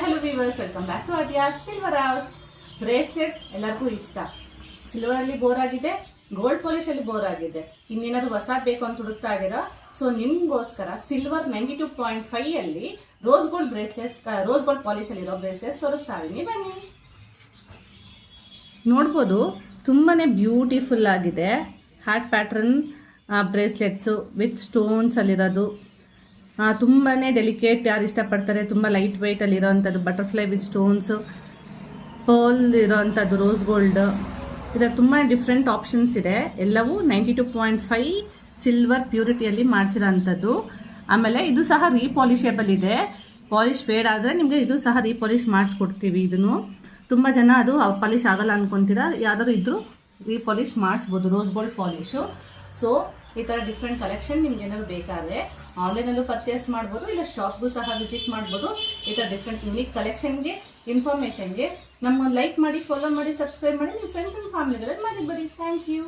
Hello viewers, welcome back to Adyar silver house. Bracelets ಎಲ್ಲರಿಗೂ ಇಷ್ಟ. Silver ಅಲ್ಲಿ ಬೋರ್ ಆಗಿದೆ, ಗೋಲ್ಡ್ ಪಾಲಿಶ್ ಅಲ್ಲಿ ಬೋರ್ ಆಗಿದೆ, ಇನ್ನೇನಾದ್ರು ಹೊಸ ಬೇಕು ಅಂತ ಹುಡುಕ್ತಾ ಇದ್ದೀರಾ? ಸೊ ನಿಮ್ಗೋಸ್ಕರ ಸಿಲ್ವರ್ 92.5 ಅಲ್ಲಿ rose gold bracelets, rose gold polish ಅಲ್ಲಿ ಇರೋ ಬ್ರೇಸ್ಲೆಟ್ಸ್ ತೋರಿಸ್ತಾ ಇದೀನಿ, ಬನ್ನಿ. ನೋಡ್ಬೋದು, ತುಂಬಾನೇ ಬ್ಯೂಟಿಫುಲ್ ಆಗಿದೆ. Heart pattern bracelets with stones ಅಲ್ಲಿರೋದು. ತುಂಬಾ ಡೆಲಿಕೇಟ್, ಯಾರು ಇಷ್ಟಪಡ್ತಾರೆ, ತುಂಬ ಲೈಟ್ ವೆಯ್ಟ್ ಅಲ್ಲಿ ಇರೋವಂಥದ್ದು. ಬಟರ್ಫ್ಲೈ ವಿತ್ ಸ್ಟೋನ್ಸು, ಪರ್ಲ್ ಇರೋವಂಥದ್ದು, ರೋಸ್ ಗೋಲ್ಡ್. ಇದರ ತುಂಬ ಡಿಫ್ರೆಂಟ್ ಆಪ್ಷನ್ಸ್ ಇದೆ. ಎಲ್ಲವೂ 92.5 ಸಿಲ್ವರ್ ಪ್ಯೂರಿಟಿಯಲ್ಲಿ ಮಾಡಿಸಿರೋ ಅಂಥದ್ದು. ಆಮೇಲೆ ಇದು ಸಹ ರೀಪಾಲಿಷೇಬಲ್ ಇದೆ. ಪಾಲಿಶ್ ಫೇಡ್ ಆದರೆ ನಿಮಗೆ ಇದು ಸಹ ರೀಪಾಲಿಶ್ ಮಾಡಿಸ್ಕೊಡ್ತೀವಿ. ಇದನ್ನು ತುಂಬ ಜನ ಅದು ಪಾಲಿಶ್ ಆಗಲ್ಲ ಅಂದ್ಕೊತೀರಾ, ಯಾವ್ದಾದ್ರು ಇದ್ದರೂ ರೀಪಾಲಿಶ್ ಮಾಡಿಸ್ಬೋದು, ರೋಸ್ ಗೋಲ್ಡ್ ಪಾಲಿಶು. ಸೊ ಈ ಥರ ಡಿಫ್ರೆಂಟ್ ಕಲೆಕ್ಷನ್ ನಿಮ್ಗೆ ಏನಾದ್ರು ಬೇಕಾದರೆ ಆನ್ಲೈನಲ್ಲೂ ಪರ್ಚೇಸ್ ಮಾಡ್ಬೋದು, ಇಲ್ಲ ಶಾಪ್ಗೂ ಸಹ ವಿಸಿಟ್ ಮಾಡ್ಬೋದು. ಈ ಥರ ಡಿಫ್ರೆಂಟ್ ಯುನೀಕ್ ಕಲೆಕ್ಷನ್ಗೆ, ಇನ್ಫಾರ್ಮೇಷನ್ಗೆ ನಮ್ಮನ್ನು ಲೈಕ್ ಮಾಡಿ, ಫಾಲೋ ಮಾಡಿ, ಸಬ್ಸ್ಕ್ರೈಬ್ ಮಾಡಿ, ನಿಮ್ಮ ಫ್ರೆಂಡ್ಸ್ ಆ್ಯಂಡ್ ಫ್ಯಾಮಿಲಿಗಳಲ್ಲಿ ಮಾಡಿ ಬನ್ನಿ. Thank you.